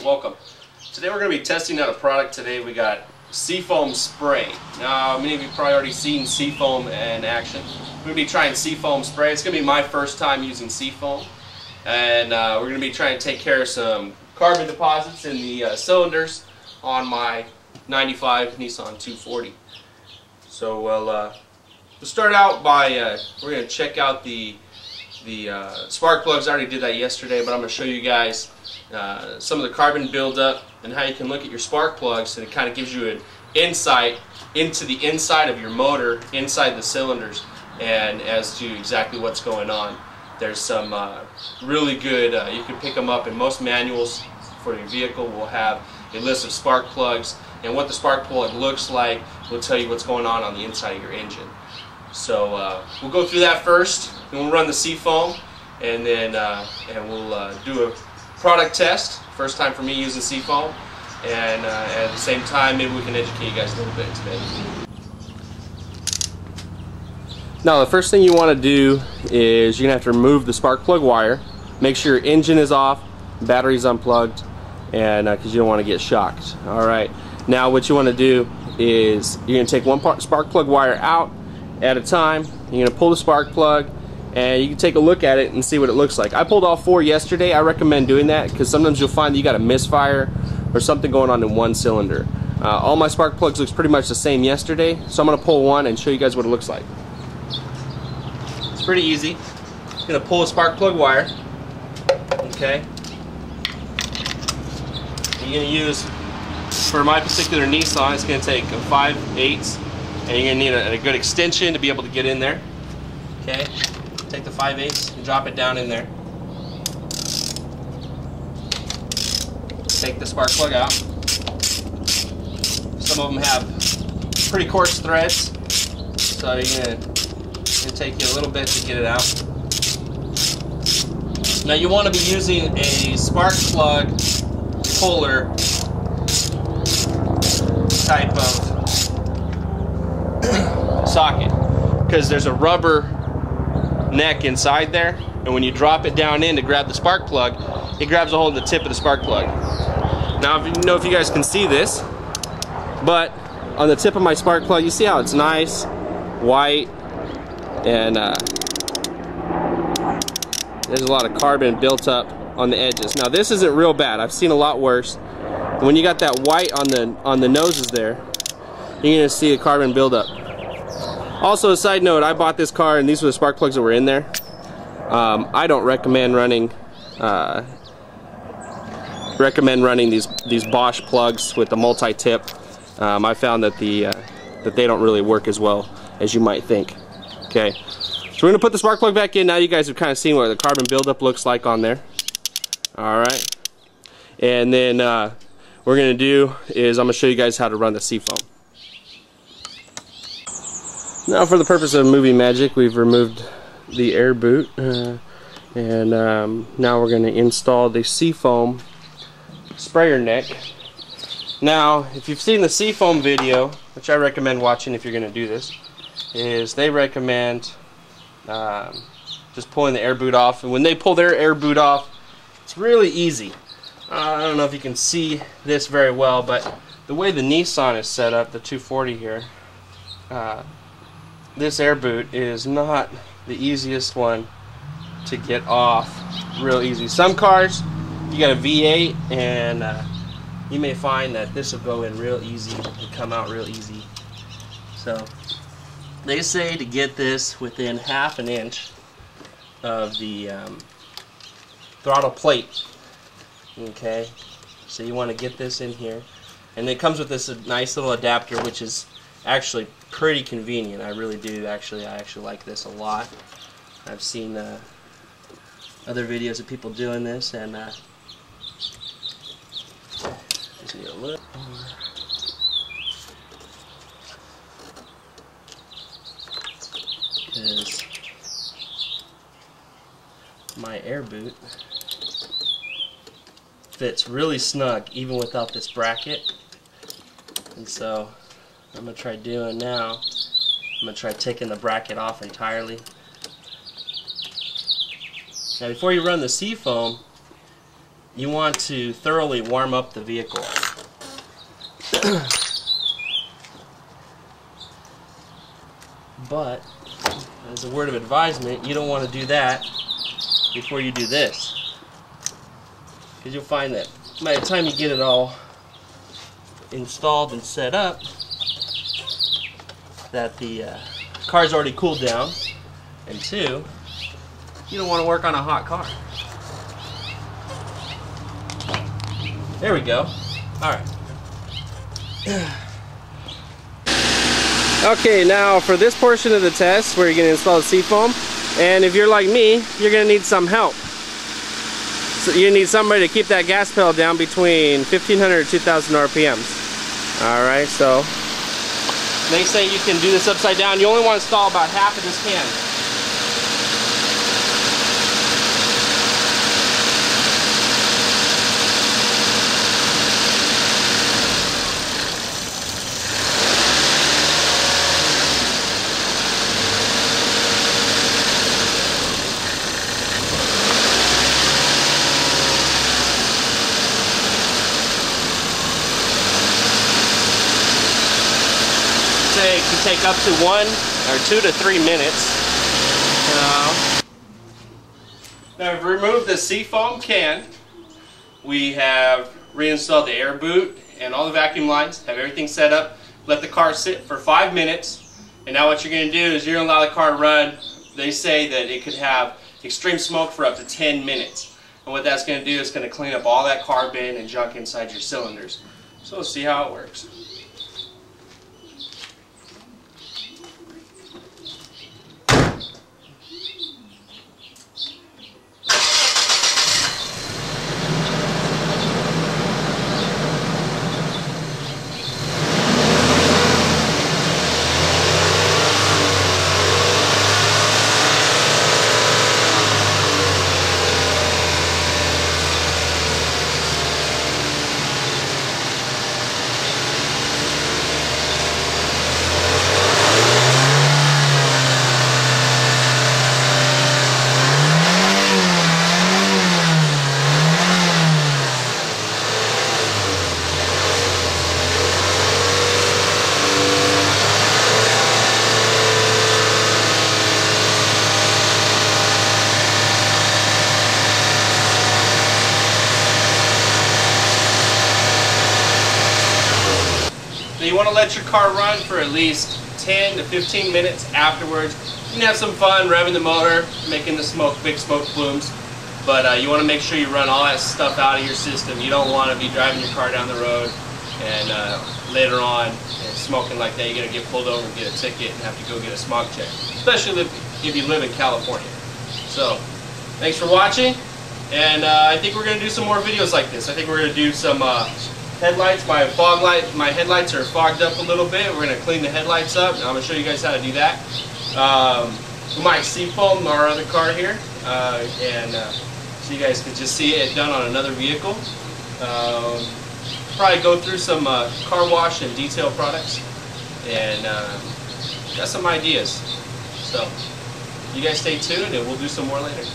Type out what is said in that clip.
welcome. Today we're going to be testing out a product. Today we got SeaFoam spray. Now many of you probably already seen SeaFoam in action. We're going to be trying SeaFoam spray. It's going to be my first time using SeaFoam, and we're going to be trying to take care of some carbon deposits in the cylinders on my 95 Nissan 240. So we'll start out by we're going to check out the spark plugs. I already did that yesterday, but I'm going to show you guys some of the carbon buildup and how you can look at your spark plugs, and it kind of gives you an insight into the inside of your motor, inside the cylinders, and as to exactly what's going on. There's some really good, you can pick them up in most manuals for your vehicle. Will have a list of spark plugs, and what the spark plug looks like will tell you what's going on the inside of your engine. So we'll go through that first, then we'll run the SeaFoam, and then we'll do a product test. First time for me using SeaFoam, and at the same time maybe we can educate you guys a little bit today. Now the first thing you want to do is you're going to have to remove the spark plug wire. Make sure your engine is off, battery's unplugged, and because you don't want to get shocked. Alright, now what you want to do is you're going to take one spark plug wire out at a time. You're going to pull the spark plug, and you can take a look at it and see what it looks like. I pulled all four yesterday. I recommend doing that because sometimes you'll find that you got a misfire or something going on in one cylinder. All my spark plugs looks pretty much the same yesterday, so I'm going to pull one and show you guys what it looks like. It's pretty easy. I'm going to pull a spark plug wire. Okay. You're going to use, for my particular Nissan, it's going to take a 5/8, and you're going to need a good extension to be able to get in there. Okay. Take the 5/8 and drop it down in there. Take the spark plug out. Some of them have pretty coarse threads, so it's going to take you a little bit to get it out. Now you want to be using a spark plug puller type of socket, because there's a rubber neck inside there, and when you drop it down in to grab the spark plug, it grabs a hold of the tip of the spark plug. Now, if you guys can see this, but on the tip of my spark plug, you see how it's nice, white, and there's a lot of carbon built up on the edges. Now, this isn't real bad. I've seen a lot worse. When you got that white on the noses there, you're gonna see the carbon buildup. Also, a side note, I bought this car and these were the spark plugs that were in there. I don't recommend running these Bosch plugs with the multi-tip. I found that that they don't really work as well as you might think. Okay, so we're gonna put the spark plug back in. Now you guys have kind of seen what the carbon buildup looks like on there. All right, and then what we're gonna do is I'm gonna show you guys how to run the SeaFoam. Now, for the purpose of movie magic, we've removed the air boot, and now we're going to install the SeaFoam sprayer neck. Now, if you've seen the SeaFoam video, which I recommend watching if you're going to do this, is they recommend just pulling the air boot off. And when they pull their air boot off, it's really easy. I don't know if you can see this very well, but the way the Nissan is set up, the 240 here, this air boot is not the easiest one to get off real easy. Some cars, you got a V8, and you may find that this will go in real easy and come out real easy. So they say to get this within ½ an inch of the throttle plate. Okay, so you want to get this in here, and it comes with this nice little adapter, which is actually pretty convenient. I really do. I actually like this a lot. I've seen other videos of people doing this, and just need a little more. Because my air boot fits really snug even without this bracket, and so I'm going to try doing now, I'm going to try taking the bracket off entirely. Now before you run the SeaFoam, you want to thoroughly warm up the vehicle. But as a word of advisement, you don't want to do that before you do this, because you'll find that by the time you get it all installed and set up, that the car's already cooled down, and two, you don't want to work on a hot car. There we go. Alright. Okay, now for this portion of the test where you're going to install the SeaFoam, and if you're like me, you're going to need some help. So you need somebody to keep that gas pedal down between 1500 and 2000 RPMs. Alright, so they say you can do this upside down. You only want to install about half of this can. It can take up to 1 or 2 to 3 minutes. Now we've removed the SeaFoam can. We have reinstalled the air boot and all the vacuum lines, have everything set up, let the car sit for 5 minutes, and now what you're going to do is you're going to allow the car to run. They say that it could have extreme smoke for up to 10 minutes. And what that's going to do is going to clean up all that carbon and junk inside your cylinders. So let's see how it works. You want to let your car run for at least 10 to 15 minutes afterwards. You can have some fun revving the motor, making the smoke, big smoke plumes, but you want to make sure you run all that stuff out of your system. You don't want to be driving your car down the road and later on and smoking like that. You're going to get pulled over and get a ticket and have to go get a smog check, especially if you live in California. So, thanks for watching, and I think we're going to do some more videos like this. I think we're going to do some headlights. My headlights are fogged up a little bit. We're going to clean the headlights up. I'm going to show you guys how to do that. We might SeaFoam our other car here, so you guys can just see it done on another vehicle. Probably go through some car wash and detail products, and got some ideas. So you guys stay tuned, and we'll do some more later.